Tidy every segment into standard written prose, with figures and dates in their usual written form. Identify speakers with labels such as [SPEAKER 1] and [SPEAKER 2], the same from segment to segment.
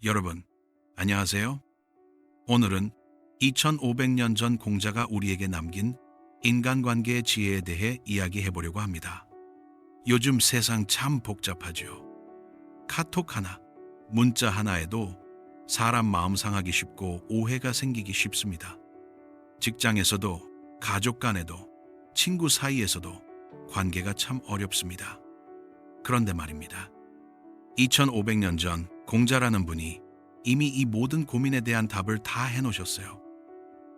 [SPEAKER 1] 여러분, 안녕하세요. 오늘은 2500년 전 공자가 우리에게 남긴 인간관계의 지혜에 대해 이야기해 보려고 합니다. 요즘 세상 참 복잡하죠. 카톡 하나, 문자 하나에도 사람 마음 상하기 쉽고 오해가 생기기 쉽습니다. 직장에서도, 가족 간에도, 친구 사이에서도 관계가 참 어렵습니다. 그런데 말입니다. 2500년 전 공자라는 분이 이미 이 모든 고민에 대한 답을 다 해놓으셨어요.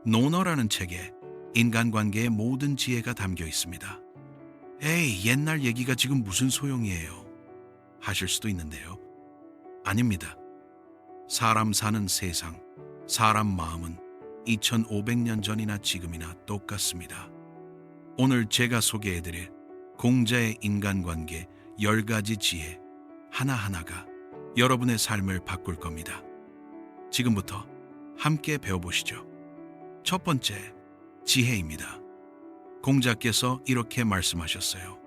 [SPEAKER 1] 논어라는 책에 인간관계의 모든 지혜가 담겨 있습니다. 에이, 옛날 얘기가 지금 무슨 소용이에요? 하실 수도 있는데요. 아닙니다. 사람 사는 세상, 사람 마음은 2500년 전이나 지금이나 똑같습니다. 오늘 제가 소개해드릴 공자의 인간관계 10가지 지혜 하나하나가 여러분의 삶을 바꿀 겁니다. 지금부터 함께 배워보시죠. 첫 번째, 지혜입니다. 공자께서 이렇게 말씀하셨어요.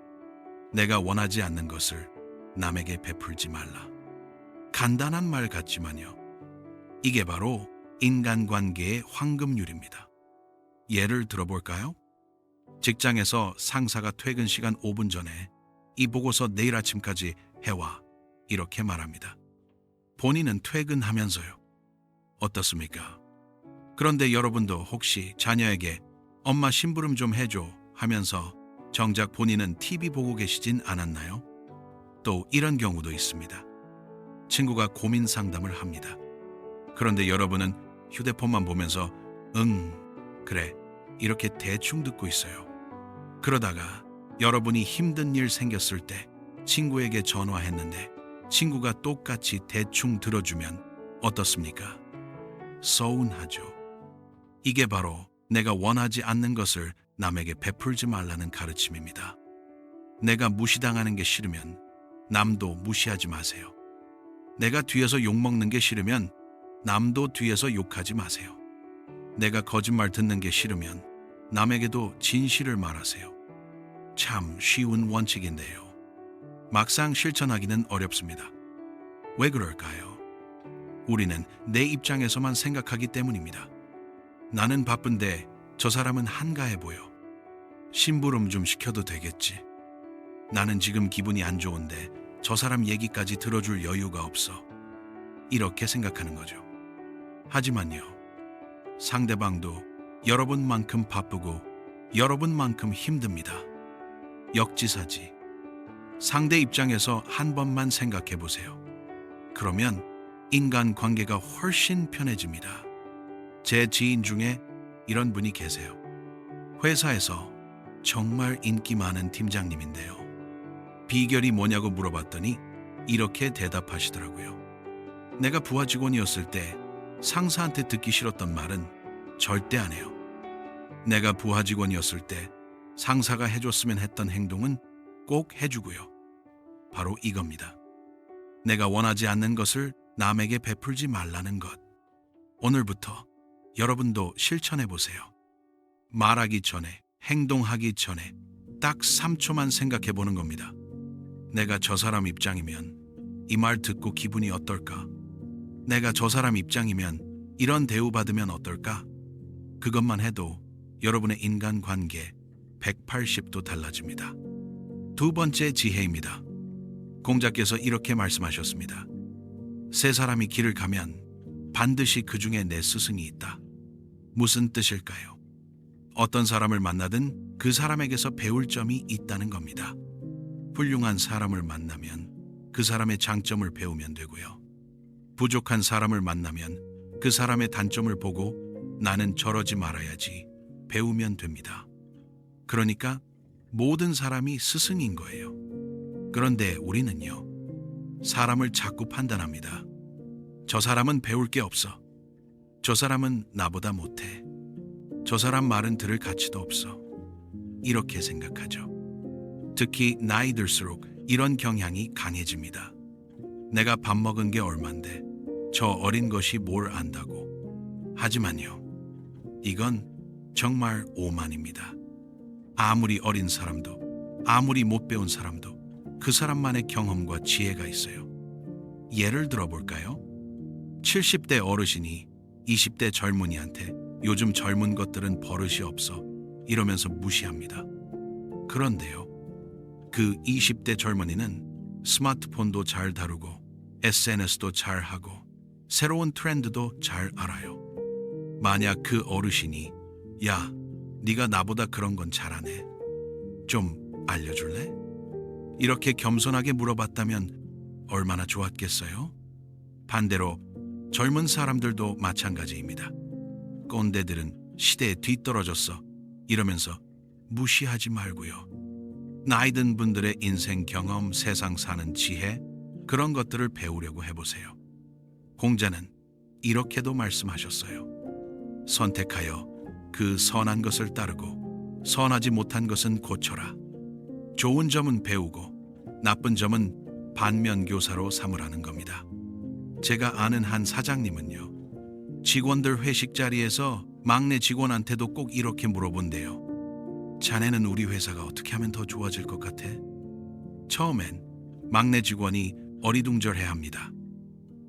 [SPEAKER 1] 내가 원하지 않는 것을 남에게 베풀지 말라. 간단한 말 같지만요. 이게 바로 인간관계의 황금률입니다. 예를 들어볼까요? 직장에서 상사가 퇴근 시간 5분 전에 이 보고서 내일 아침까지 해와 이렇게 말합니다. 본인은 퇴근하면서요. 어떻습니까? 그런데 여러분도 혹시 자녀에게 엄마 심부름 좀 해줘 하면서 정작 본인은 TV 보고 계시진 않았나요? 또 이런 경우도 있습니다. 친구가 고민 상담을 합니다. 그런데 여러분은 휴대폰만 보면서 그래 이렇게 대충 듣고 있어요. 그러다가 여러분이 힘든 일 생겼을 때 친구에게 전화했는데 친구가 똑같이 대충 들어주면 어떻습니까? 서운하죠. 이게 바로 내가 원하지 않는 것을 남에게 베풀지 말라는 가르침입니다. 내가 무시당하는 게 싫으면 남도 무시하지 마세요. 내가 뒤에서 욕먹는 게 싫으면 남도 뒤에서 욕하지 마세요. 내가 거짓말 듣는 게 싫으면 남에게도 진실을 말하세요. 참 쉬운 원칙인데요. 막상 실천하기는 어렵습니다. 왜 그럴까요? 우리는 내 입장에서만 생각하기 때문입니다. 나는 바쁜데 저 사람은 한가해 보여. 심부름 좀 시켜도 되겠지. 나는 지금 기분이 안 좋은데 저 사람 얘기까지 들어줄 여유가 없어. 이렇게 생각하는 거죠. 하지만요, 상대방도 여러분만큼 바쁘고 여러분만큼 힘듭니다. 역지사지. 상대 입장에서 한 번만 생각해 보세요. 그러면 인간관계가 훨씬 편해집니다. 제 지인 중에 이런 분이 계세요. 회사에서 정말 인기 많은 팀장님인데요. 비결이 뭐냐고 물어봤더니 이렇게 대답하시더라고요. 내가 부하 직원이었을 때 상사한테 듣기 싫었던 말은 절대 안 해요. 내가 부하 직원이었을 때 상사가 해줬으면 했던 행동은 꼭 해주고요. 바로 이겁니다. 내가 원하지 않는 것을 남에게 베풀지 말라는 것. 오늘부터 여러분도 실천해 보세요. 말하기 전에, 행동하기 전에 딱 3초만 생각해 보는 겁니다. 내가 저 사람 입장이면 이 말 듣고 기분이 어떨까? 내가 저 사람 입장이면 이런 대우받으면 어떨까? 그것만 해도 여러분의 인간관계 180도 달라집니다. 두 번째 지혜입니다. 공자께서 이렇게 말씀하셨습니다. 세 사람이 길을 가면 반드시 그 중에 내 스승이 있다. 무슨 뜻일까요? 어떤 사람을 만나든 그 사람에게서 배울 점이 있다는 겁니다. 훌륭한 사람을 만나면 그 사람의 장점을 배우면 되고요. 부족한 사람을 만나면 그 사람의 단점을 보고 나는 저러지 말아야지 배우면 됩니다. 그러니까 모든 사람이 스승인 거예요. 그런데 우리는요, 사람을 자꾸 판단합니다. 저 사람은 배울 게 없어. 저 사람은 나보다 못해. 저 사람 말은 들을 가치도 없어. 이렇게 생각하죠. 특히 나이 들수록 이런 경향이 강해집니다. 내가 밥 먹은 게 얼만데 저 어린 것이 뭘 안다고. 하지만요, 이건 정말 오만입니다. 아무리 어린 사람도, 아무리 못 배운 사람도 그 사람만의 경험과 지혜가 있어요. 예를 들어볼까요? 70대 어르신이 20대 젊은이한테 요즘 젊은 것들은 버릇이 없어 이러면서 무시합니다. 그런데요, 그 20대 젊은이는 스마트폰도 잘 다루고 SNS도 잘 하고 새로운 트렌드도 잘 알아요. 만약 그 어르신이 야, 네가 나보다 그런 건 잘하네. 좀 알려줄래? 이렇게 겸손하게 물어봤다면 얼마나 좋았겠어요? 반대로 젊은 사람들도 마찬가지입니다. 꼰대들은 시대에 뒤떨어졌어 이러면서 무시하지 말고요. 나이 든 분들의 인생 경험, 세상 사는 지혜, 그런 것들을 배우려고 해보세요. 공자는 이렇게도 말씀하셨어요. 선택하여 그 선한 것을 따르고 선하지 못한 것은 고쳐라. 좋은 점은 배우고 나쁜 점은 반면교사로 삼으라는 겁니다. 제가 아는 한 사장님은요, 직원들 회식 자리에서 막내 직원한테도 꼭 이렇게 물어본대요. 자네는 우리 회사가 어떻게 하면 더 좋아질 것 같아? 처음엔 막내 직원이 어리둥절해합니다.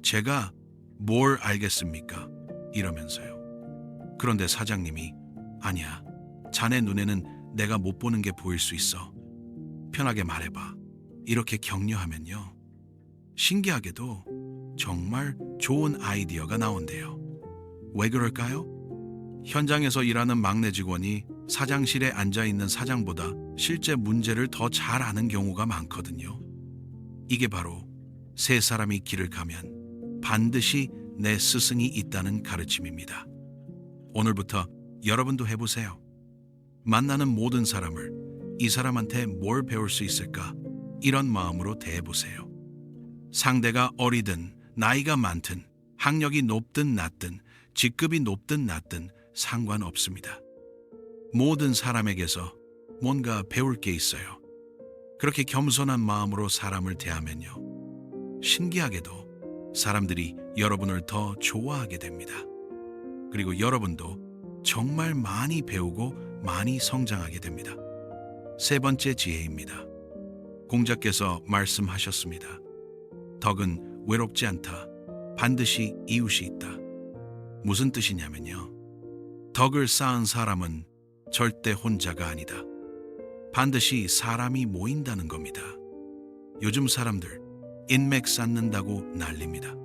[SPEAKER 1] 제가 뭘 알겠습니까? 이러면서요. 그런데 사장님이 아니야, 자네 눈에는 내가 못 보는 게 보일 수 있어. 편하게 말해봐. 이렇게 격려하면요, 신기하게도 정말 좋은 아이디어가 나온대요. 왜 그럴까요? 현장에서 일하는 막내 직원이 사장실에 앉아있는 사장보다 실제 문제를 더 잘 아는 경우가 많거든요. 이게 바로 세 사람이 길을 가면 반드시 내 스승이 있다는 가르침입니다. 오늘부터 여러분도 해보세요. 만나는 모든 사람을 이 사람한테 뭘 배울 수 있을까? 이런 마음으로 대해보세요. 상대가 어리든 나이가 많든 학력이 높든 낮든 직급이 높든 낮든 상관없습니다. 모든 사람에게서 뭔가 배울 게 있어요. 그렇게 겸손한 마음으로 사람을 대하면요, 신기하게도 사람들이 여러분을 더 좋아하게 됩니다. 그리고 여러분도 정말 많이 배우고 많이 성장하게 됩니다. 세 번째 지혜입니다. 공자께서 말씀하셨습니다. 덕은 외롭지 않다. 반드시 이웃이 있다. 무슨 뜻이냐면요, 덕을 쌓은 사람은 절대 혼자가 아니다. 반드시 사람이 모인다는 겁니다. 요즘 사람들 인맥 쌓는다고 난립니다.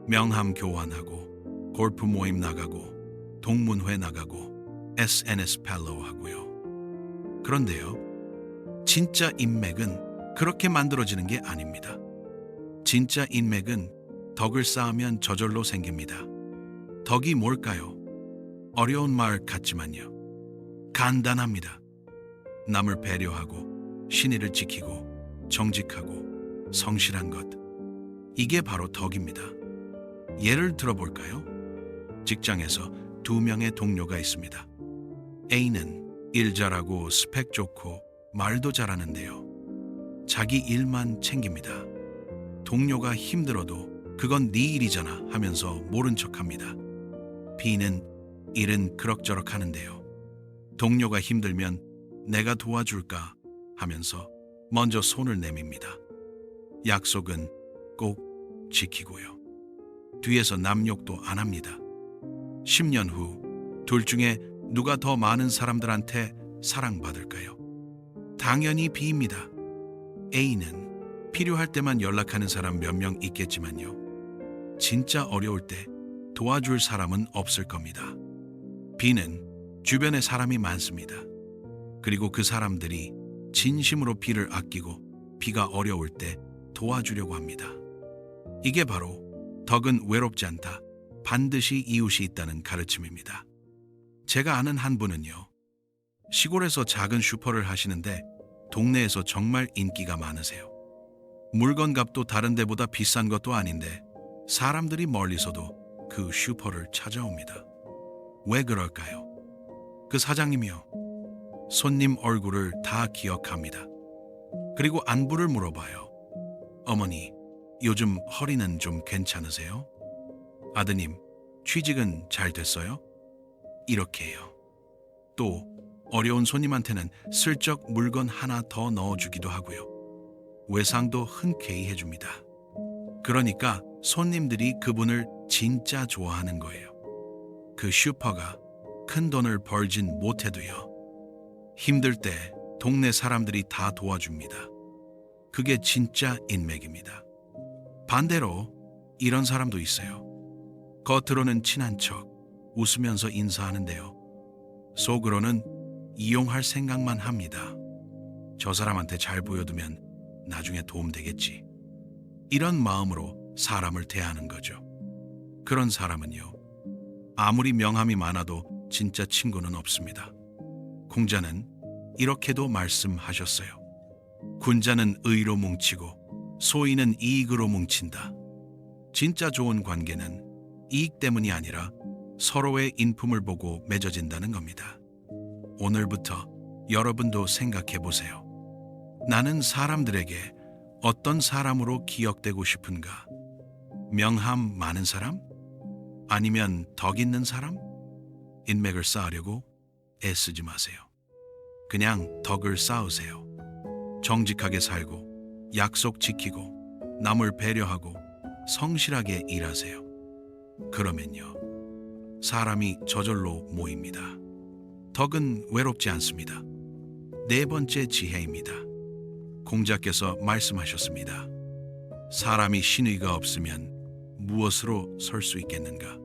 [SPEAKER 1] 명함 교환하고 골프 모임 나가고 동문회 나가고 SNS 팔로우 하고요. 그런데요, 진짜 인맥은 그렇게 만들어지는 게 아닙니다. 진짜 인맥은 덕을 쌓으면 저절로 생깁니다. 덕이 뭘까요? 어려운 말 같지만요, 간단합니다. 남을 배려하고 신의를 지키고 정직하고 성실한 것, 이게 바로 덕입니다. 예를 들어볼까요? 직장에서 두 명의 동료가 있습니다. A는 일 잘하고 스펙 좋고 말도 잘하는데요, 자기 일만 챙깁니다. 동료가 힘들어도 그건 네 일이잖아 하면서 모른 척합니다. B는 일은 그럭저럭 하는데요, 동료가 힘들면 내가 도와줄까 하면서 먼저 손을 내밉니다. 약속은 꼭 지키고요. 뒤에서 남 욕도 안 합니다. 10년 후 둘 중에 누가 더 많은 사람들한테 사랑받을까요? 당연히 B입니다. A는 필요할 때만 연락하는 사람 몇 명 있겠지만요, 진짜 어려울 때 도와줄 사람은 없을 겁니다. B는 주변에 사람이 많습니다. 그리고 그 사람들이 진심으로 B를 아끼고 B가 어려울 때 도와주려고 합니다. 이게 바로 덕은 외롭지 않다. 반드시 이웃이 있다는 가르침입니다. 제가 아는 한 분은요, 시골에서 작은 슈퍼를 하시는데 동네에서 정말 인기가 많으세요. 물건값도 다른 데보다 비싼 것도 아닌데 사람들이 멀리서도 그 슈퍼를 찾아옵니다. 왜 그럴까요? 그 사장님이요, 손님 얼굴을 다 기억합니다. 그리고 안부를 물어봐요. 어머니, 요즘 허리는 좀 괜찮으세요? 아드님, 취직은 잘 됐어요? 이렇게 해요. 또 어려운 손님한테는 슬쩍 물건 하나 더 넣어주기도 하고요. 외상도 흔쾌히 해줍니다. 그러니까 손님들이 그분을 진짜 좋아하는 거예요. 그 슈퍼가 큰 돈을 벌진 못해도요. 힘들 때 동네 사람들이 다 도와줍니다. 그게 진짜 인맥입니다. 반대로 이런 사람도 있어요. 겉으로는 친한 척 웃으면서 인사하는데요. 속으로는 이용할 생각만 합니다. 저 사람한테 잘 보여두면 나중에 도움 되겠지. 이런 마음으로 사람을 대하는 거죠. 그런 사람은요, 아무리 명함이 많아도 진짜 친구는 없습니다. 공자는 이렇게도 말씀하셨어요. 군자는 의로 뭉치고 소인은 이익으로 뭉친다. 진짜 좋은 관계는 이익 때문이 아니라 서로의 인품을 보고 맺어진다는 겁니다. 오늘부터 여러분도 생각해 보세요. 나는 사람들에게 어떤 사람으로 기억되고 싶은가? 명함 많은 사람? 아니면 덕 있는 사람? 인맥을 쌓으려고 애쓰지 마세요. 그냥 덕을 쌓으세요. 정직하게 살고 약속 지키고 남을 배려하고 성실하게 일하세요. 그러면요, 사람이 저절로 모입니다. 덕은 외롭지 않습니다. 네 번째 지혜입니다. 공자께서 말씀하셨습니다. 사람이 신의가 없으면 무엇으로 설 수 있겠는가?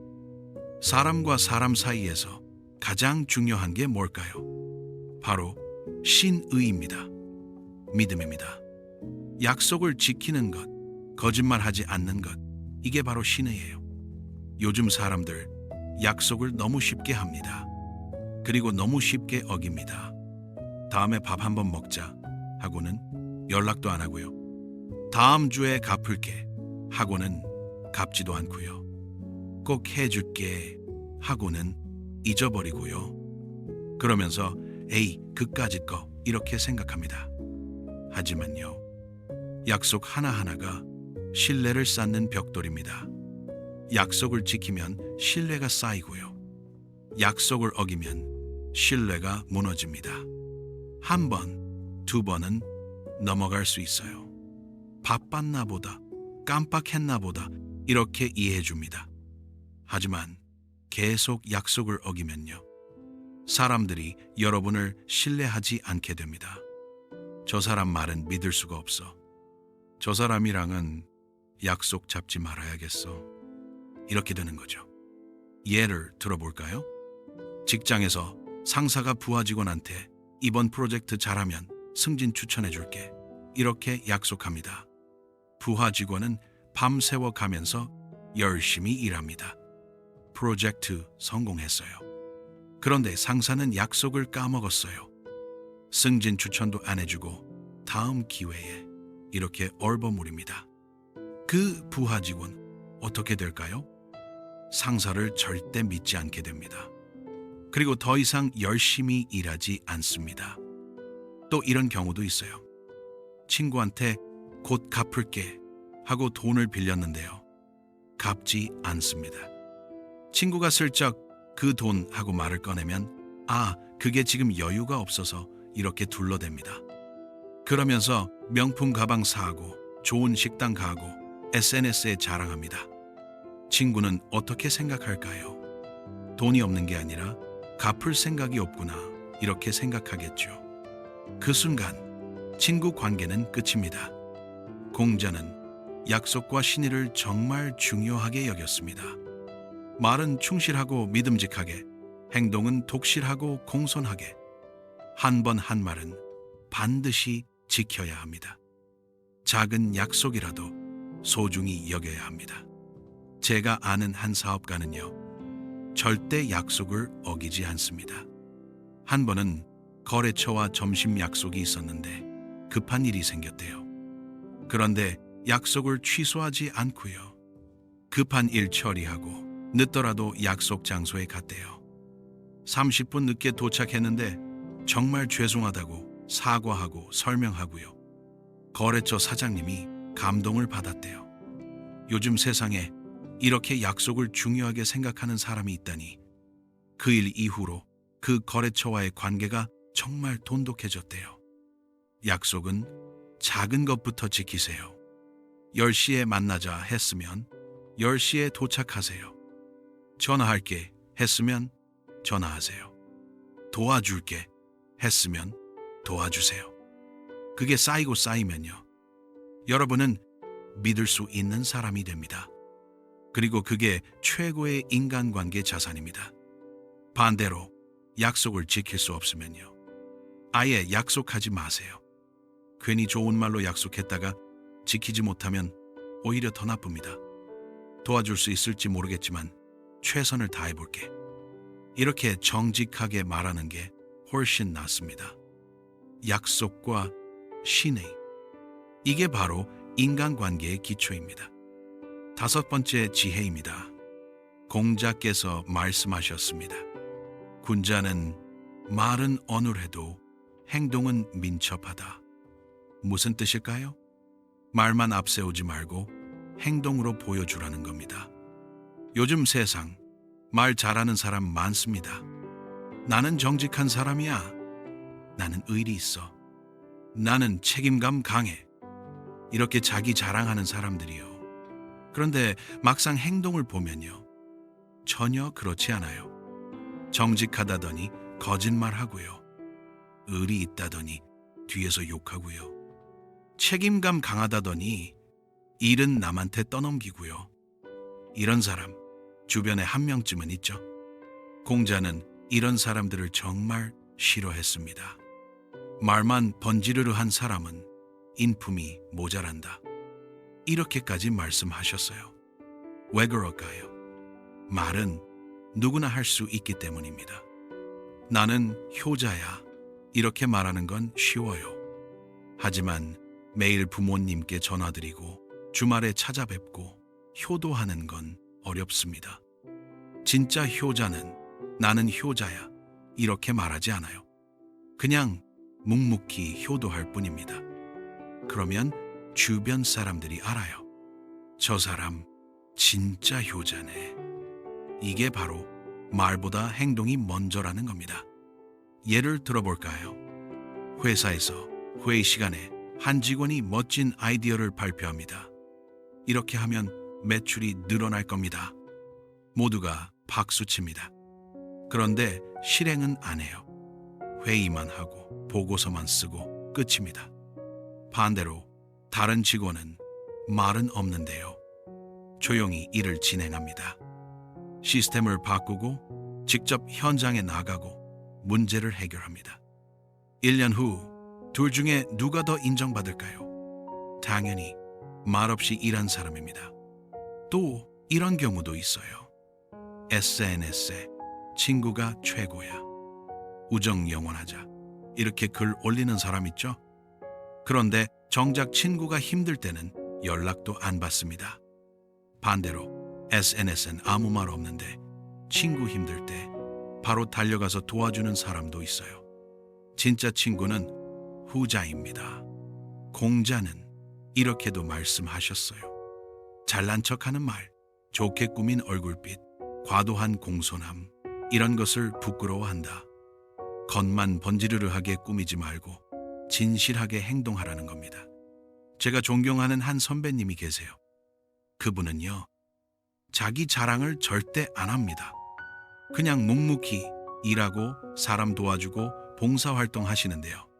[SPEAKER 1] 사람과 사람 사이에서 가장 중요한 게 뭘까요? 바로 신의입니다. 믿음입니다. 약속을 지키는 것, 거짓말하지 않는 것, 이게 바로 신의예요. 요즘 사람들 약속을 너무 쉽게 합니다. 그리고 너무 쉽게 어깁니다. 다음에 밥 한번 먹자 하고는 연락도 안 하고요. 다음 주에 갚을게 하고는 갚지도 않고요. 꼭 해줄게 하고는 잊어버리고요. 그러면서 에이, 그까짓 거 이렇게 생각합니다. 하지만요, 약속 하나하나가 신뢰를 쌓는 벽돌입니다. 약속을 지키면 신뢰가 쌓이고요. 약속을 어기면 신뢰가 무너집니다. 한 번, 두 번은 넘어갈 수 있어요. 바빴나 보다, 깜빡했나 보다 이렇게 이해해 줍니다. 하지만 계속 약속을 어기면요, 사람들이 여러분을 신뢰하지 않게 됩니다. 저 사람 말은 믿을 수가 없어. 저 사람이랑은 약속 잡지 말아야겠어. 이렇게 되는 거죠. 예를 들어볼까요? 직장에서 상사가 부하 직원한테 이번 프로젝트 잘하면 승진 추천해줄게. 이렇게 약속합니다. 부하 직원은 밤새워 가면서 열심히 일합니다. 프로젝트 성공했어요. 그런데 상사는 약속을 까먹었어요. 승진 추천도 안 해주고 다음 기회에 이렇게 얼버무립니다. 그 부하 직원 어떻게 될까요? 상사를 절대 믿지 않게 됩니다. 그리고 더 이상 열심히 일하지 않습니다. 또 이런 경우도 있어요. 친구한테 곧 갚을게 하고 돈을 빌렸는데요, 갚지 않습니다. 친구가 슬쩍 그 돈 하고 말을 꺼내면 그게 지금 여유가 없어서 이렇게 둘러댑니다. 그러면서 명품 가방 사고 좋은 식당 가고 SNS에 자랑합니다. 친구는 어떻게 생각할까요? 돈이 없는 게 아니라 갚을 생각이 없구나 이렇게 생각하겠죠. 그 순간 친구 관계는 끝입니다. 공자는 약속과 신의를 정말 중요하게 여겼습니다. 말은 충실하고 믿음직하게, 행동은 독실하고 공손하게, 한 번 한 말은 반드시 지켜야 합니다. 작은 약속이라도 소중히 여겨야 합니다. 제가 아는 한 사업가는요, 절대 약속을 어기지 않습니다. 한 번은 거래처와 점심 약속이 있었는데 급한 일이 생겼대요. 그런데 약속을 취소하지 않고요, 급한 일 처리하고 늦더라도 약속 장소에 갔대요. 30분 늦게 도착했는데 정말 죄송하다고 사과하고 설명하고요. 거래처 사장님이 감동을 받았대요. 요즘 세상에 이렇게 약속을 중요하게 생각하는 사람이 있다니. 그 일 이후로 그 거래처와의 관계가 정말 돈독해졌대요. 약속은 작은 것부터 지키세요. 10시에 만나자 했으면 10시에 도착하세요. 전화할게 했으면 전화하세요. 도와줄게 했으면 도와주세요. 그게 쌓이고 쌓이면요. 여러분은 믿을 수 있는 사람이 됩니다. 그리고 그게 최고의 인간관계 자산입니다. 반대로 약속을 지킬 수 없으면요. 아예 약속하지 마세요. 괜히 좋은 말로 약속했다가 지키지 못하면 오히려 더 나쁩니다. 도와줄 수 있을지 모르겠지만 최선을 다해볼게. 이렇게 정직하게 말하는 게 훨씬 낫습니다. 약속과 신의. 이게 바로 인간관계의 기초입니다. 5번째 지혜입니다. 공자께서 말씀하셨습니다. 군자는 말은 어눌해도 행동은 민첩하다. 무슨 뜻일까요? 말만 앞세우지 말고 행동으로 보여주라는 겁니다. 요즘 세상 말 잘하는 사람 많습니다. 나는 정직한 사람이야. 나는 의리 있어. 나는 책임감 강해. 이렇게 자기 자랑하는 사람들이요. 그런데 막상 행동을 보면요. 전혀 그렇지 않아요. 정직하다더니 거짓말하고요. 의리 있다더니 뒤에서 욕하고요. 책임감 강하다더니 일은 남한테 떠넘기고요. 이런 사람 주변에 한 명쯤은 있죠. 공자는 이런 사람들을 정말 싫어했습니다. 말만 번지르르한 사람은 인품이 모자란다. 이렇게까지 말씀하셨어요. 왜 그럴까요? 말은 누구나 할 수 있기 때문입니다. 나는 효자야. 이렇게 말하는 건 쉬워요. 하지만 매일 부모님께 전화드리고 주말에 찾아뵙고 효도하는 건 어렵습니다. 진짜 효자는 나는 효자야. 이렇게 말하지 않아요. 그냥 묵묵히 효도할 뿐입니다. 그러면 주변 사람들이 알아요. 저 사람 진짜 효자네. 이게 바로 말보다 행동이 먼저라는 겁니다. 예를 들어볼까요? 회사에서 회의 시간에 한 직원이 멋진 아이디어를 발표합니다. 이렇게 하면 매출이 늘어날 겁니다. 모두가 박수칩니다. 그런데 실행은 안 해요. 회의만 하고 보고서만 쓰고 끝입니다. 반대로 다른 직원은 말은 없는데요. 조용히 일을 진행합니다. 시스템을 바꾸고 직접 현장에 나가고 문제를 해결합니다. 1년 후 둘 중에 누가 더 인정받을까요? 당연히 말없이 일한 사람입니다. 또 이런 경우도 있어요. SNS에 친구가 최고야. 우정 영원하자. 이렇게 글 올리는 사람 있죠? 그런데 정작 친구가 힘들 때는 연락도 안 받습니다. 반대로 SNS엔 아무 말 없는데 친구 힘들 때 바로 달려가서 도와주는 사람도 있어요. 진짜 친구는 후자입니다. 공자는 이렇게도 말씀하셨어요. 잘난 척하는 말, 좋게 꾸민 얼굴빛, 과도한 공손함, 이런 것을 부끄러워한다. 겉만 번지르르하게 꾸미지 말고 진실하게 행동하라는 겁니다. 제가 존경하는 한 선배님이 계세요. 그분은요, 자기 자랑을 절대 안 합니다. 그냥 묵묵히 일하고 사람 도와주고 봉사활동 하시는데요.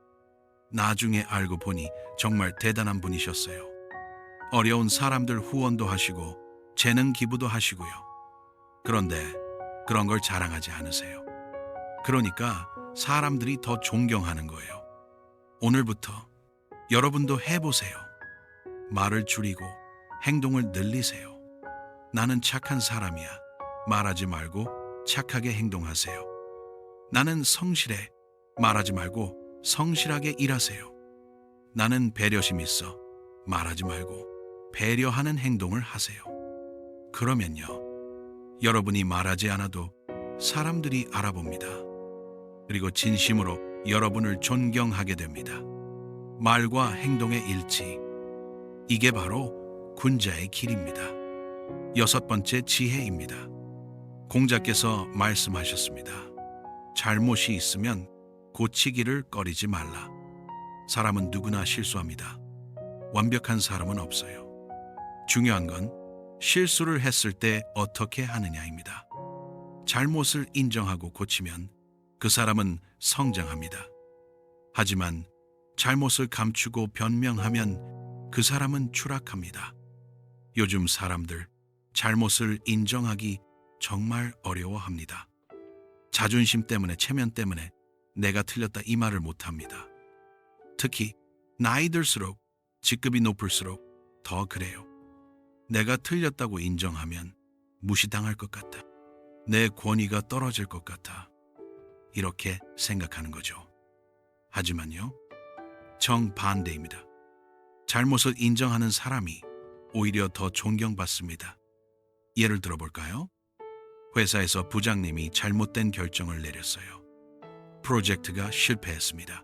[SPEAKER 1] 나중에 알고 보니 정말 대단한 분이셨어요. 어려운 사람들 후원도 하시고 재능 기부도 하시고요. 그런데 그런 걸 자랑하지 않으세요. 그러니까 사람들이 더 존경하는 거예요. 오늘부터 여러분도 해보세요. 말을 줄이고 행동을 늘리세요. 나는 착한 사람이야. 말하지 말고 착하게 행동하세요. 나는 성실해. 말하지 말고 성실하게 일하세요. 나는 배려심 있어. 말하지 말고 배려하는 행동을 하세요. 그러면요, 여러분이 말하지 않아도 사람들이 알아봅니다. 그리고 진심으로 여러분을 존경하게 됩니다. 말과 행동의 일치. 이게 바로 군자의 길입니다. 6번째 지혜입니다. 공자께서 말씀하셨습니다. 잘못이 있으면 고치기를 꺼리지 말라. 사람은 누구나 실수합니다. 완벽한 사람은 없어요. 중요한 건 실수를 했을 때 어떻게 하느냐입니다. 잘못을 인정하고 고치면 그 사람은 성장합니다. 하지만 잘못을 감추고 변명하면 그 사람은 추락합니다. 요즘 사람들 잘못을 인정하기 정말 어려워합니다. 자존심 때문에, 체면 때문에 내가 틀렸다 이 말을 못합니다. 특히 나이 들수록, 직급이 높을수록 더 그래요. 내가 틀렸다고 인정하면 무시당할 것 같다. 내 권위가 떨어질 것 같아. 이렇게 생각하는 거죠. 하지만요, 정반대입니다. 잘못을 인정하는 사람이 오히려 더 존경받습니다. 예를 들어볼까요? 회사에서 부장님이 잘못된 결정을 내렸어요. 프로젝트가 실패했습니다.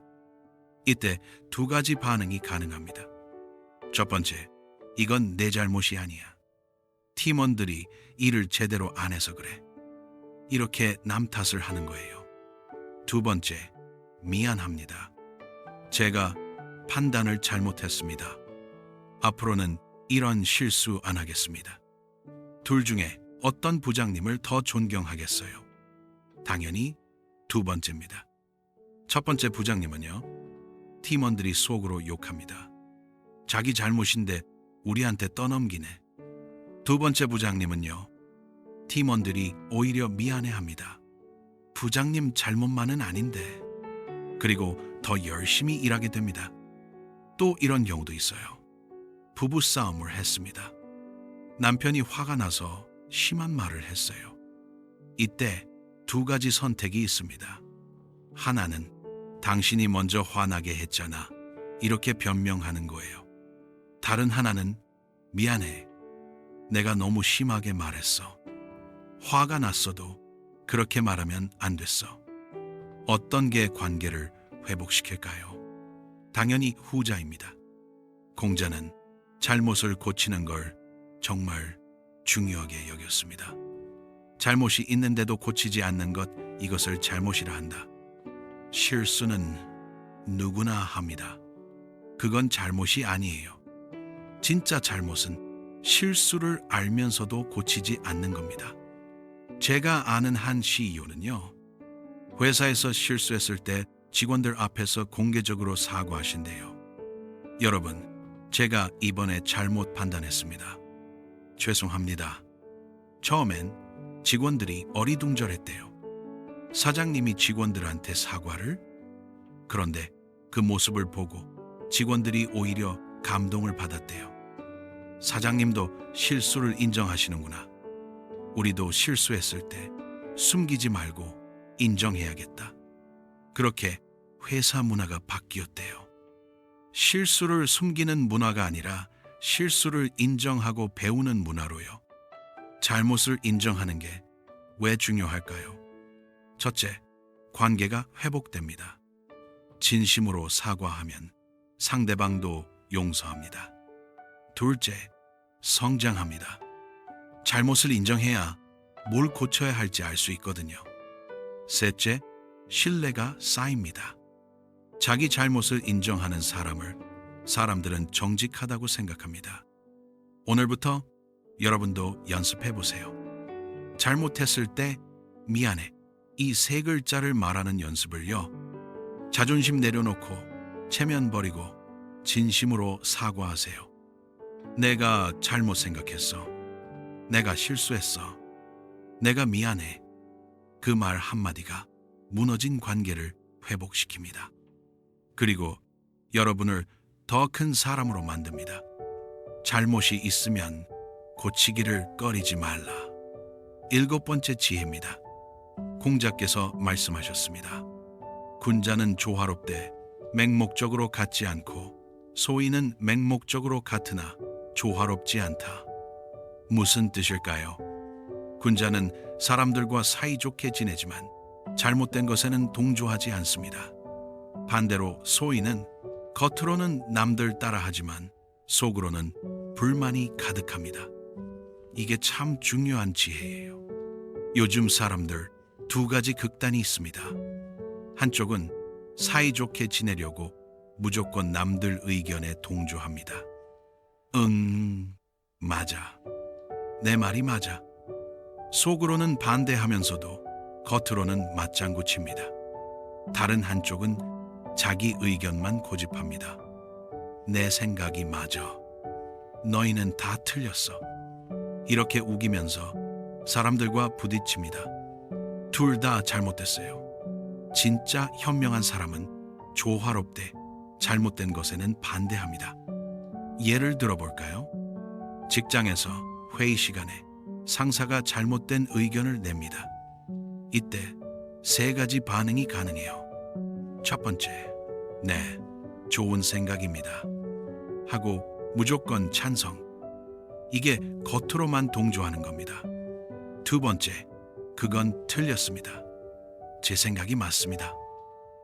[SPEAKER 1] 이때 두 가지 반응이 가능합니다. 첫 번째, 이건 내 잘못이 아니야. 팀원들이 일을 제대로 안 해서 그래. 이렇게 남 탓을 하는 거예요. 두 번째, 미안합니다. 제가 판단을 잘못했습니다. 앞으로는 이런 실수 안 하겠습니다. 둘 중에 어떤 부장님을 더 존경하겠어요? 당연히 두 번째입니다. 첫 번째 부장님은요, 팀원들이 속으로 욕합니다. 자기 잘못인데 우리한테 떠넘기네. 두 번째 부장님은요, 팀원들이 오히려 미안해합니다. 부장님 잘못만은 아닌데. 그리고 더 열심히 일하게 됩니다. 또 이런 경우도 있어요. 부부싸움을 했습니다. 남편이 화가 나서 심한 말을 했어요. 이때 두 가지 선택이 있습니다. 하나는 당신이 먼저 화나게 했잖아. 이렇게 변명하는 거예요. 다른 하나는 미안해. 내가 너무 심하게 말했어. 화가 났어도 그렇게 말하면 안 됐어. 어떤 게 관계를 회복시킬까요? 당연히 후자입니다. 공자는 잘못을 고치는 걸 정말 중요하게 여겼습니다. 잘못이 있는데도 고치지 않는 것, 이것을 잘못이라 한다. 실수는 누구나 합니다. 그건 잘못이 아니에요. 진짜 잘못은 실수를 알면서도 고치지 않는 겁니다. 제가 아는 한 CEO는요, 회사에서 실수했을 때 직원들 앞에서 공개적으로 사과하신대요. 여러분, 제가 이번에 잘못 판단했습니다. 죄송합니다. 처음엔 직원들이 어리둥절했대요. 사장님이 직원들한테 사과를? 그런데 그 모습을 보고 직원들이 오히려 감동을 받았대요. 사장님도 실수를 인정하시는구나. 우리도 실수했을 때 숨기지 말고 인정해야겠다. 그렇게 회사 문화가 바뀌었대요. 실수를 숨기는 문화가 아니라 실수를 인정하고 배우는 문화로요. 잘못을 인정하는 게 왜 중요할까요? 첫째, 관계가 회복됩니다. 진심으로 사과하면 상대방도 용서합니다. 둘째, 성장합니다. 잘못을 인정해야 뭘 고쳐야 할지 알 수 있거든요. 셋째, 신뢰가 쌓입니다. 자기 잘못을 인정하는 사람들은 정직하다고 생각합니다. 오늘부터 여러분도 연습해 보세요. 잘못했을 때 미안해, 이 세 글자를 말하는 연습을요. 자존심 내려놓고 체면 버리고 진심으로 사과하세요. 내가 잘못 생각했어. 내가 실수했어. 내가 미안해. 그 말 한마디가 무너진 관계를 회복시킵니다. 그리고 여러분을 더 큰 사람으로 만듭니다. 잘못이 있으면 고치기를 꺼리지 말라. 7번째 지혜입니다. 공자께서 말씀하셨습니다. 군자는 조화롭되 맹목적으로 같지 않고 소인은 맹목적으로 같으나 조화롭지 않다. 무슨 뜻일까요? 군자는 사람들과 사이좋게 지내지만 잘못된 것에는 동조하지 않습니다. 반대로 소인은 겉으로는 남들 따라하지만 속으로는 불만이 가득합니다. 이게 참 중요한 지혜예요. 요즘 사람들 두 가지 극단이 있습니다. 한쪽은 사이좋게 지내려고 무조건 남들 의견에 동조합니다. 맞아. 내 말이 맞아. 속으로는 반대하면서도 겉으로는 맞장구 칩니다. 다른 한쪽은 자기 의견만 고집합니다. 내 생각이 맞아. 너희는 다 틀렸어. 이렇게 우기면서 사람들과 부딪힙니다. 둘 다 잘못됐어요. 진짜 현명한 사람은 조화롭되 잘못된 것에는 반대합니다. 예를 들어볼까요? 직장에서 회의 시간에 상사가 잘못된 의견을 냅니다. 이때 세 가지 반응이 가능해요. 첫 번째, 네, 좋은 생각입니다. 하고 무조건 찬성. 이게 겉으로만 동조하는 겁니다. 두 번째, 그건 틀렸습니다. 제 생각이 맞습니다.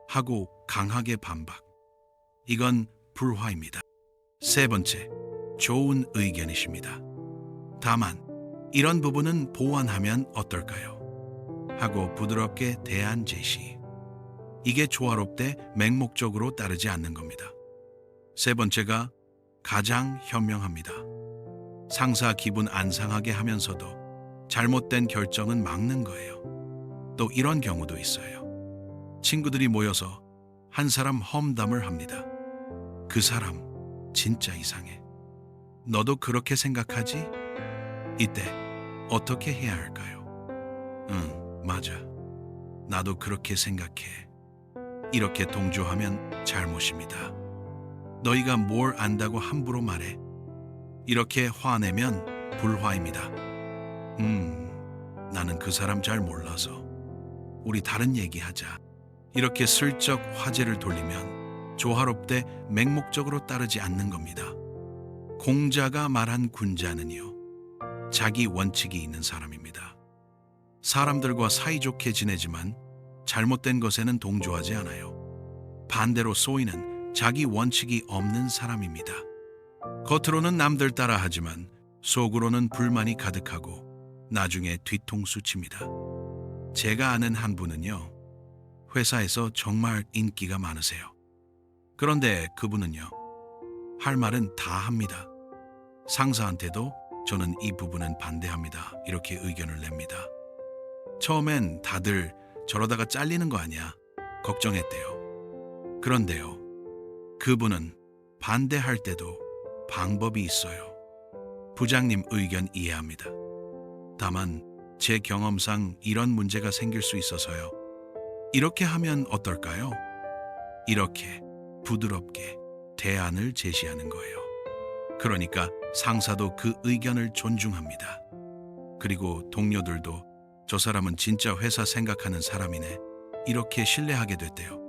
[SPEAKER 1] 하고 강하게 반박. 이건 불화입니다. 세 번째, 좋은 의견이십니다. 다만 이런 부분은 보완하면 어떨까요? 하고 부드럽게 대안 제시. 이게 조화롭되 맹목적으로 따르지 않는 겁니다. 세 번째가 가장 현명합니다. 상사 기분 안 상하게 하면서도 잘못된 결정은 막는 거예요. 또 이런 경우도 있어요. 친구들이 모여서 한 사람 험담을 합니다. 그 사람 진짜 이상해. 너도 그렇게 생각하지? 이때 어떻게 해야 할까요? 응, 맞아. 나도 그렇게 생각해. 이렇게 동조하면 잘못입니다. 너희가 뭘 안다고 함부로 말해? 이렇게 화내면 불화입니다. 나는 그 사람 잘 몰라서 우리 다른 얘기하자. 이렇게 슬쩍 화제를 돌리면 조화롭되 맹목적으로 따르지 않는 겁니다. 공자가 말한 군자는요, 자기 원칙이 있는 사람입니다. 사람들과 사이좋게 지내지만 잘못된 것에는 동조하지 않아요. 반대로 소인은 자기 원칙이 없는 사람입니다. 겉으로는 남들 따라 하지만 속으로는 불만이 가득하고 나중에 뒤통수 칩니다. 제가 아는 한 분은요, 회사에서 정말 인기가 많으세요. 그런데 그분은요, 할 말은 다 합니다. 상사한테도 저는 이 부분은 반대합니다. 이렇게 의견을 냅니다. 처음엔 다들 저러다가 잘리는 거 아니야? 걱정했대요. 그런데요, 그분은 반대할 때도 방법이 있어요. 부장님 의견 이해합니다. 다만 제 경험상 이런 문제가 생길 수 있어서요. 이렇게 하면 어떨까요? 이렇게 부드럽게 대안을 제시하는 거예요. 그러니까 상사도 그 의견을 존중합니다. 그리고 동료들도 저 사람은 진짜 회사 생각하는 사람이네. 이렇게 신뢰하게 됐대요.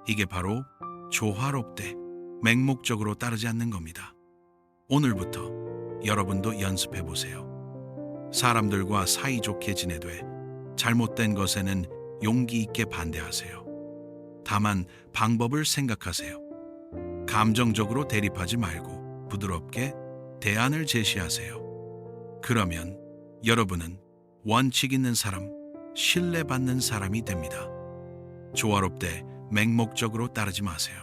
[SPEAKER 1] 이게 바로 조화롭되 맹목적으로 따르지 않는 겁니다. 오늘부터 여러분도 연습해 보세요. 사람들과 사이좋게 지내되 잘못된 것에는 용기 있게 반대하세요. 다만 방법을 생각하세요. 감정적으로 대립하지 말고 부드럽게 대안을 제시하세요. 그러면 여러분은 원칙 있는 사람, 신뢰받는 사람이 됩니다. 조화롭되 맹목적으로 따르지 마세요.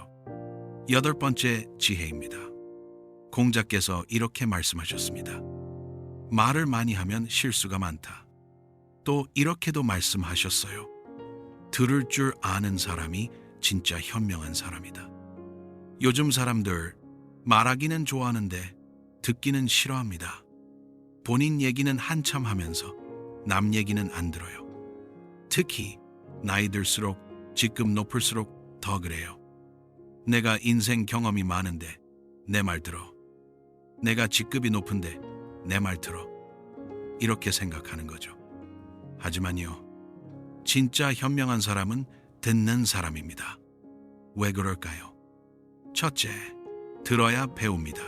[SPEAKER 1] 8번째 지혜입니다. 공자께서 이렇게 말씀하셨습니다. 말을 많이 하면 실수가 많다. 또 이렇게도 말씀하셨어요. 들을 줄 아는 사람이 진짜 현명한 사람이다. 요즘 사람들 말하기는 좋아하는데 듣기는 싫어합니다. 본인 얘기는 한참 하면서 남 얘기는 안 들어요. 특히 나이 들수록 직급 높을수록 더 그래요. 내가 인생 경험이 많은데 내 말 들어. 내가 직급이 높은데 내 말 들어. 이렇게 생각하는 거죠. 하지만요, 진짜 현명한 사람은 듣는 사람입니다. 왜 그럴까요? 첫째, 들어야 배웁니다.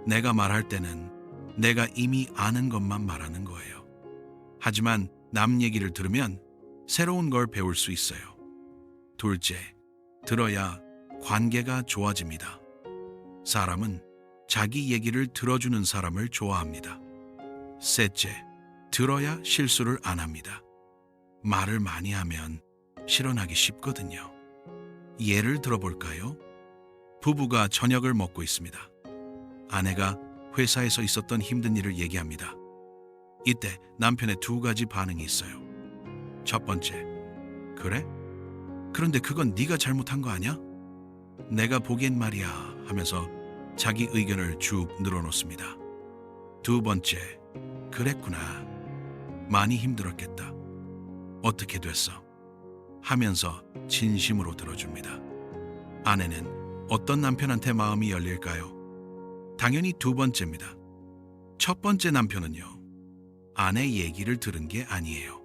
[SPEAKER 1] 내가 말할 때는 내가 이미 아는 것만 말하는 거예요. 하지만 남 얘기를 들으면 새로운 걸 배울 수 있어요. 둘째, 들어야 관계가 좋아집니다. 사람은 자기 얘기를 들어주는 사람을 좋아합니다. 셋째, 들어야 실수를 안 합니다. 말을 많이 하면 실언하기 쉽거든요. 예를 들어볼까요? 부부가 저녁을 먹고 있습니다. 아내가 회사에서 있었던 힘든 일을 얘기합니다. 이때 남편의 두 가지 반응이 있어요. 첫 번째, 그래? 그런데 그건 네가 잘못한 거 아니야? 내가 보기엔 말이야 하면서 자기 의견을 쭉 늘어놓습니다. 두 번째, 그랬구나. 많이 힘들었겠다. 어떻게 됐어? 하면서 진심으로 들어줍니다. 아내는 어떤 남편한테 마음이 열릴까요? 당연히 두 번째입니다. 첫 번째 남편은요, 아내 얘기를 들은 게 아니에요.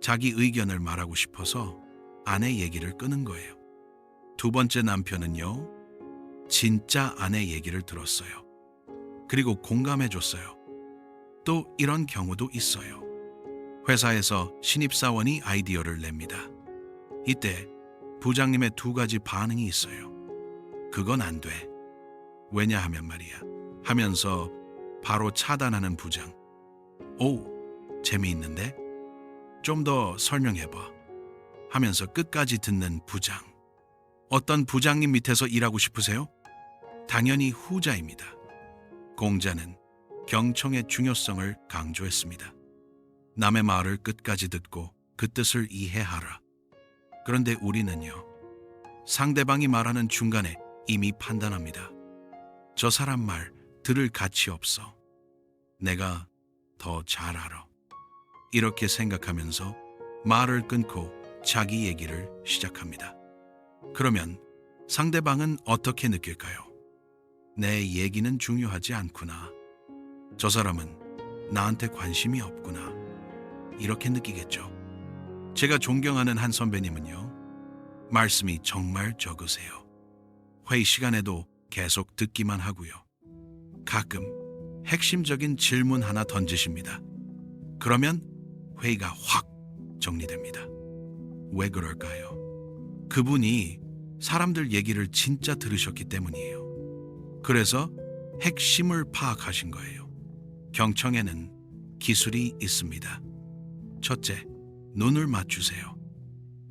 [SPEAKER 1] 자기 의견을 말하고 싶어서 아내 얘기를 끄는 거예요. 두 번째 남편은요, 진짜 아내 얘기를 들었어요. 그리고 공감해줬어요. 또 이런 경우도 있어요. 회사에서 신입사원이 아이디어를 냅니다. 이때 부장님의 두 가지 반응이 있어요. 그건 안 돼. 왜냐하면 말이야. 하면서 바로 차단하는 부장. 오, 재미있는데? 좀 더 설명해봐. 하면서 끝까지 듣는 부장. 어떤 부장님 밑에서 일하고 싶으세요? 당연히 후자입니다. 공자는 경청의 중요성을 강조했습니다. 남의 말을 끝까지 듣고 그 뜻을 이해하라. 그런데 우리는요, 상대방이 말하는 중간에 이미 판단합니다. 저 사람 말 들을 가치 없어. 내가 더 잘 알아. 이렇게 생각하면서 말을 끊고 자기 얘기를 시작합니다. 그러면 상대방은 어떻게 느낄까요? 내 얘기는 중요하지 않구나. 저 사람은 나한테 관심이 없구나. 이렇게 느끼겠죠. 제가 존경하는 한 선배님은요, 말씀이 정말 적으세요. 회의 시간에도 계속 듣기만 하고요. 가끔 핵심적인 질문 하나 던지십니다. 그러면 회의가 확 정리됩니다. 왜 그럴까요? 그분이 사람들 얘기를 진짜 들으셨기 때문이에요. 그래서 핵심을 파악하신 거예요. 경청에는 기술이 있습니다. 첫째, 눈을 맞추세요.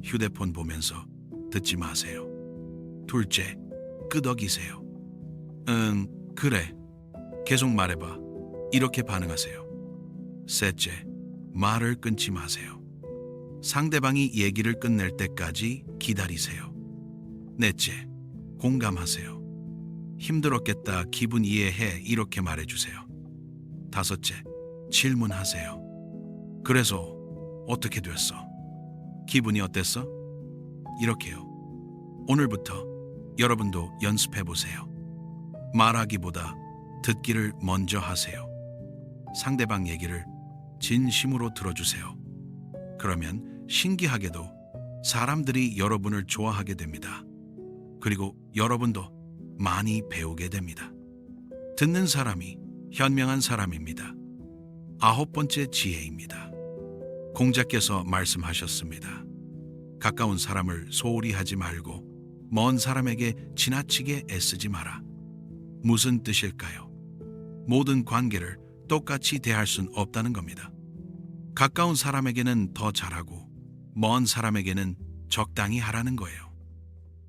[SPEAKER 1] 휴대폰 보면서 듣지 마세요. 둘째, 끄덕이세요. 그래. 계속 말해봐. 이렇게 반응하세요. 셋째, 말을 끊지 마세요. 상대방이 얘기를 끝낼 때까지 기다리세요. 넷째, 공감하세요. 힘들었겠다, 기분 이해해, 이렇게 말해주세요. 다섯째, 질문하세요. 그래서 어떻게 됐어? 기분이 어땠어? 이렇게요. 오늘부터 여러분도 연습해보세요. 말하기보다 듣기를 먼저 하세요. 상대방 얘기를 진심으로 들어주세요. 그러면 신기하게도 사람들이 여러분을 좋아하게 됩니다. 그리고 여러분도 많이 배우게 됩니다. 듣는 사람이 현명한 사람입니다. 9번째 지혜입니다. 공자께서 말씀하셨습니다. 가까운 사람을 소홀히 하지 말고 먼 사람에게 지나치게 애쓰지 마라. 무슨 뜻일까요? 모든 관계를 똑같이 대할 순 없다는 겁니다. 가까운 사람에게는 더 잘하고 먼 사람에게는 적당히 하라는 거예요.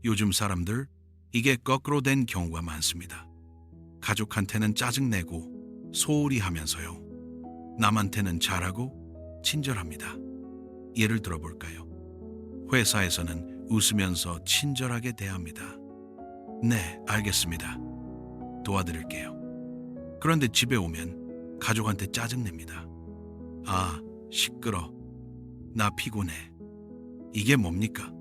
[SPEAKER 1] 요즘 사람들 이게 거꾸로 된 경우가 많습니다. 가족한테는 짜증내고 소홀히 하면서요, 남한테는 잘하고 친절합니다. 예를 들어볼까요? 회사에서는 웃으면서 친절하게 대합니다. 네, 알겠습니다. 도와드릴게요. 그런데 집에 오면 가족한테 짜증냅니다. 아, 시끄러. 나 피곤해. 이게 뭡니까?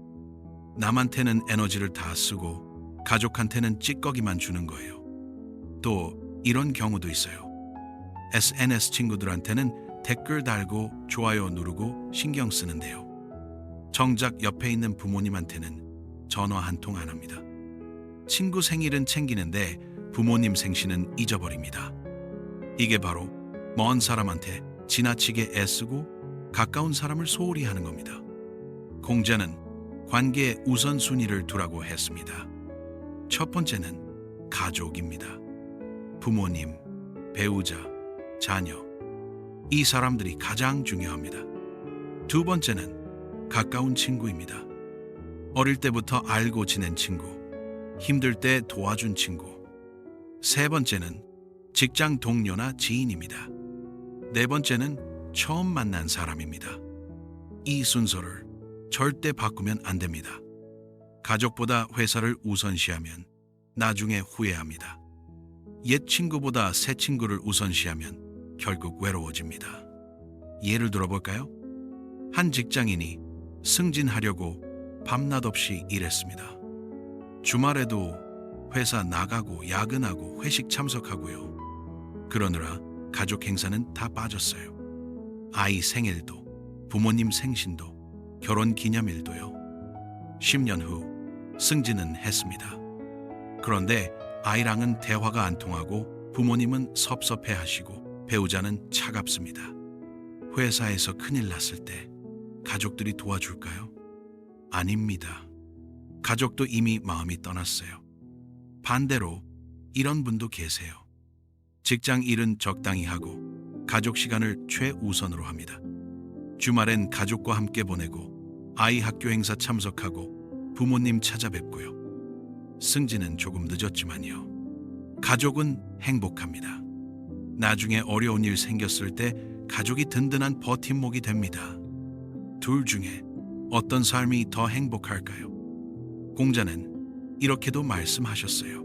[SPEAKER 1] 남한테는 에너지를 다 쓰고 가족한테는 찌꺼기만 주는 거예요. 또 이런 경우도 있어요. SNS 친구들한테는 댓글 달고 좋아요 누르고 신경 쓰는데요, 정작 옆에 있는 부모님한테는 전화 한 통 안 합니다. 친구 생일은 챙기는데 부모님 생신은 잊어버립니다. 이게 바로 먼 사람한테 지나치게 애쓰고 가까운 사람을 소홀히 하는 겁니다. 공자는 관계의 우선순위를 두라고 했습니다. 첫 번째는 가족입니다. 부모님, 배우자, 자녀, 이 사람들이 가장 중요합니다. 두 번째는 가까운 친구입니다. 어릴 때부터 알고 지낸 친구, 힘들 때 도와준 친구. 세 번째는 직장 동료나 지인입니다. 네 번째는 처음 만난 사람입니다. 이 순서를 절대 바꾸면 안 됩니다. 가족보다 회사를 우선시하면 나중에 후회합니다. 옛 친구보다 새 친구를 우선시하면 결국 외로워집니다. 예를 들어볼까요? 한 직장인이 승진하려고 밤낮 없이 일했습니다. 주말에도 회사 나가고 야근하고 회식 참석하고요. 그러느라 가족 행사는 다 빠졌어요. 아이 생일도, 부모님 생신도, 결혼 기념일도요. 10년 후 승진은 했습니다. 그런데 아이랑은 대화가 안 통하고 부모님은 섭섭해하시고 배우자는 차갑습니다. 회사에서 큰일 났을 때 가족들이 도와줄까요? 아닙니다. 가족도 이미 마음이 떠났어요. 반대로 이런 분도 계세요. 직장 일은 적당히 하고 가족 시간을 최우선으로 합니다. 주말엔 가족과 함께 보내고 아이 학교 행사 참석하고 부모님 찾아뵙고요. 승진은 조금 늦었지만요. 가족은 행복합니다. 나중에 어려운 일 생겼을 때 가족이 든든한 버팀목이 됩니다. 둘 중에 어떤 삶이 더 행복할까요? 공자는 이렇게도 말씀하셨어요.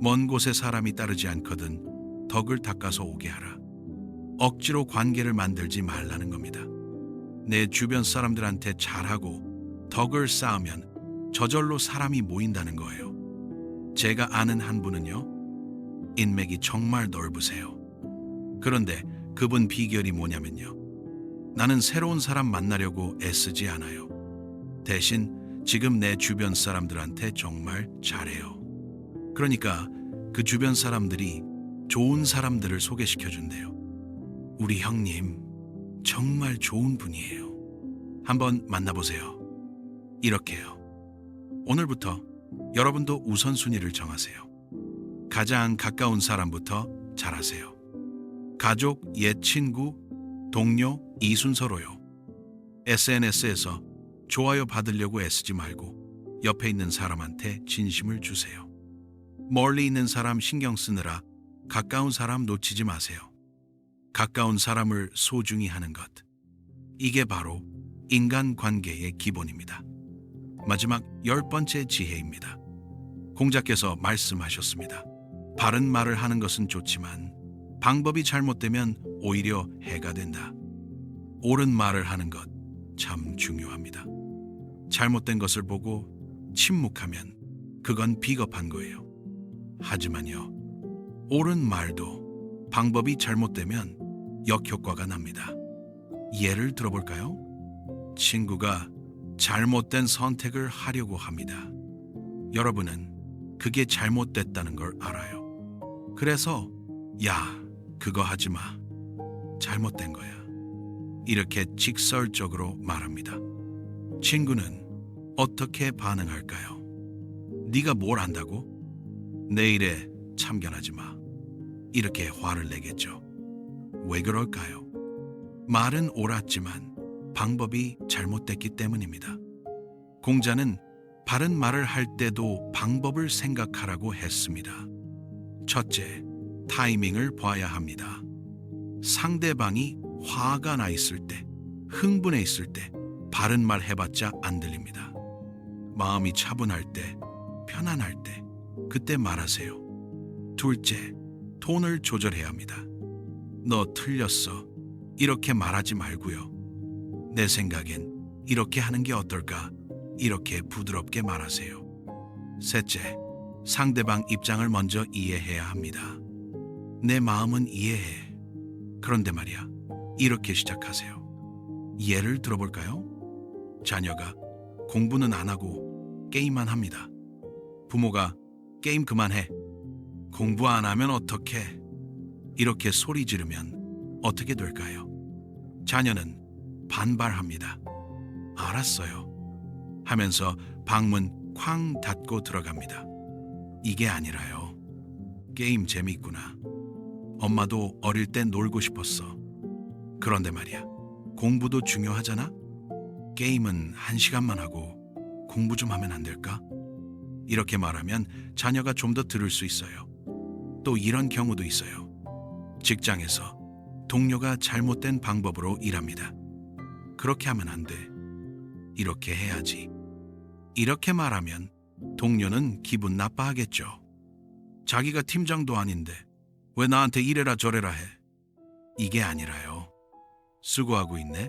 [SPEAKER 1] 먼 곳에 사람이 따르지 않거든 덕을 닦아서 오게 하라. 억지로 관계를 만들지 말라는 겁니다. 내 주변 사람들한테 잘하고 덕을 쌓으면 저절로 사람이 모인다는 거예요. 제가 아는 한 분은요, 인맥이 정말 넓으세요. 그런데 그분 비결이 뭐냐면요. 나는 새로운 사람 만나려고 애쓰지 않아요. 대신 지금 내 주변 사람들한테 정말 잘해요. 그러니까 그 주변 사람들이 좋은 사람들을 소개시켜준대요. 우리 형님 정말 좋은 분이에요. 한번 만나보세요. 이렇게요. 오늘부터 여러분도 우선순위를 정하세요. 가장 가까운 사람부터 잘하세요. 가족, 옛 친구, 동료, 이 순서로요. SNS에서 좋아요 받으려고 애쓰지 말고 옆에 있는 사람한테 진심을 주세요. 멀리 있는 사람 신경 쓰느라 가까운 사람 놓치지 마세요. 가까운 사람을 소중히 하는 것. 이게 바로 인간관계의 기본입니다. 마지막 10번째 지혜입니다. 공자께서 말씀하셨습니다. 바른 말을 하는 것은 좋지만 방법이 잘못되면 오히려 해가 된다. 옳은 말을 하는 것 참 중요합니다. 잘못된 것을 보고 침묵하면 그건 비겁한 거예요. 하지만요, 옳은 말도 방법이 잘못되면 역효과가 납니다. 예를 들어볼까요? 친구가 잘못된 선택을 하려고 합니다. 여러분은 그게 잘못됐다는 걸 알아요. 그래서 야, 그거 하지 마. 잘못된 거야. 이렇게 직설적으로 말합니다. 친구는 어떻게 반응할까요? 네가 뭘 안다고? 내 일에 참견하지 마. 이렇게 화를 내겠죠. 왜 그럴까요? 말은 옳았지만 방법이 잘못됐기 때문입니다. 공자는 바른 말을 할 때도 방법을 생각하라고 했습니다. 첫째, 타이밍을 봐야 합니다. 상대방이 화가 나 있을 때, 흥분해 있을 때 바른 말 해봤자 안 들립니다. 마음이 차분할 때, 편안할 때, 그때 말하세요. 둘째, 톤을 조절해야 합니다. 너 틀렸어. 이렇게 말하지 말고요. 내 생각엔 이렇게 하는 게 어떨까? 이렇게 부드럽게 말하세요. 셋째, 상대방 입장을 먼저 이해해야 합니다. 내 마음은 이해해. 그런데 말이야, 이렇게 시작하세요. 예를 들어볼까요? 자녀가 공부는 안 하고 게임만 합니다. 부모가 게임 그만해. 공부 안 하면 어떡해? 이렇게 소리 지르면 어떻게 될까요? 자녀는 반발합니다. 알았어요. 하면서 방문 쾅 닫고 들어갑니다. 이게 아니라요. 게임 재밌구나. 엄마도 어릴 땐 놀고 싶었어. 그런데 말이야, 공부도 중요하잖아? 게임은 1시간만 하고 공부 좀 하면 안 될까? 이렇게 말하면 자녀가 좀 더 들을 수 있어요. 또 이런 경우도 있어요. 직장에서 동료가 잘못된 방법으로 일합니다. 그렇게 하면 안 돼. 이렇게 해야지. 이렇게 말하면 동료는 기분 나빠하겠죠. 자기가 팀장도 아닌데 왜 나한테 이래라 저래라 해. 이게 아니라요. 수고하고 있네.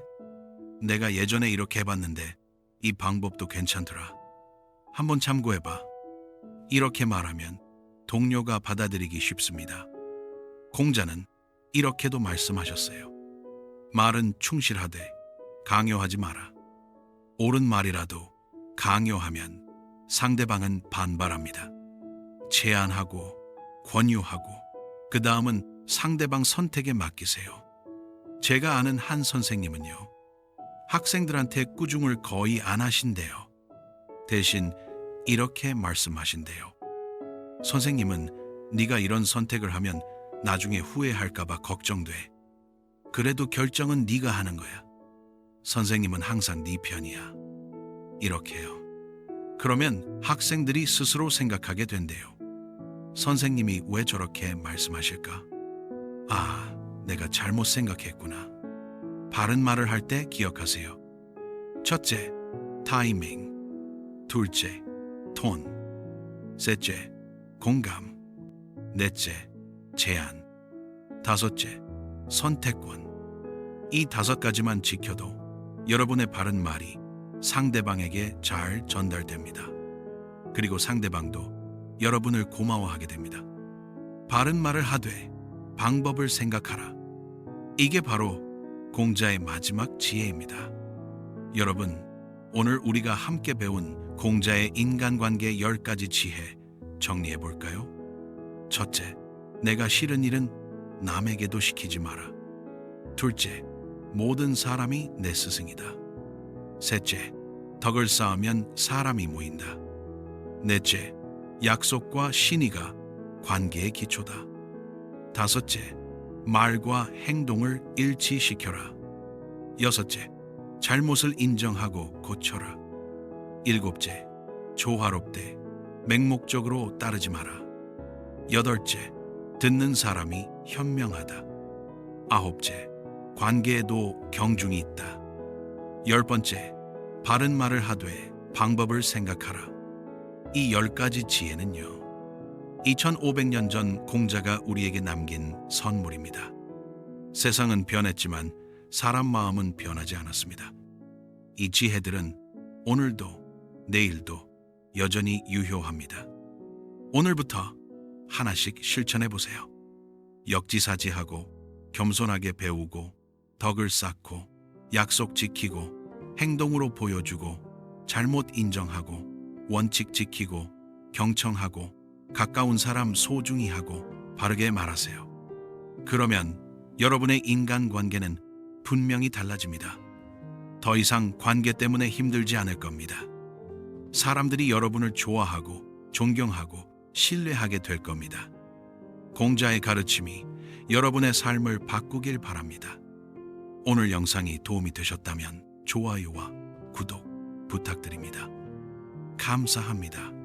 [SPEAKER 1] 내가 예전에 이렇게 해봤는데 이 방법도 괜찮더라. 한번 참고해봐. 이렇게 말하면 동료가 받아들이기 쉽습니다. 공자는 이렇게도 말씀하셨어요. 말은 충실하되 강요하지 마라. 옳은 말이라도 강요하면 상대방은 반발합니다. 제안하고 권유하고 그 다음은 상대방 선택에 맡기세요. 제가 아는 한 선생님은요, 학생들한테 꾸중을 거의 안 하신대요. 대신 이렇게 말씀하신대요. 선생님은 네가 이런 선택을 하면 나중에 후회할까봐 걱정돼. 그래도 결정은 네가 하는 거야. 선생님은 항상 네 편이야. 이렇게요. 그러면 학생들이 스스로 생각하게 된대요. 선생님이 왜 저렇게 말씀하실까? 아, 내가 잘못 생각했구나. 바른 말을 할 때 기억하세요. 첫째, 타이밍. 둘째, 톤. 셋째, 공감. 넷째, 제안. 다섯째, 선택권. 이 5가지만 지켜도 여러분의 바른 말이 상대방에게 잘 전달됩니다. 그리고 상대방도 여러분을 고마워하게 됩니다. 바른 말을 하되 방법을 생각하라. 이게 바로 공자의 마지막 지혜입니다. 여러분, 오늘 우리가 함께 배운 공자의 인간관계 10가지 지혜 정리해 볼까요? 첫째, 내가 싫은 일은 남에게도 시키지 마라. 둘째, 모든 사람이 내 스승이다. 셋째, 덕을 쌓으면 사람이 모인다. 넷째, 약속과 신의가 관계의 기초다. 다섯째, 말과 행동을 일치시켜라. 여섯째, 잘못을 인정하고 고쳐라. 일곱째, 조화롭되 맹목적으로 따르지 마라. 여덟째, 듣는 사람이 현명하다. 아홉째, 관계에도 경중이 있다. 10번째, 바른 말을 하되 방법을 생각하라. 이 10가지 지혜는요, 2500년 전 공자가 우리에게 남긴 선물입니다. 세상은 변했지만 사람 마음은 변하지 않았습니다. 이 지혜들은 오늘도 내일도 여전히 유효합니다. 오늘부터 하나씩 실천해 보세요. 역지사지하고 겸손하게 배우고 덕을 쌓고 약속 지키고 행동으로 보여주고 잘못 인정하고 원칙 지키고 경청하고 가까운 사람 소중히 하고 바르게 말하세요. 그러면 여러분의 인간관계는 분명히 달라집니다. 더 이상 관계 때문에 힘들지 않을 겁니다. 사람들이 여러분을 좋아하고 존경하고 신뢰하게 될 겁니다. 공자의 가르침이 여러분의 삶을 바꾸길 바랍니다. 오늘 영상이 도움이 되셨다면 좋아요와 구독 부탁드립니다. 감사합니다.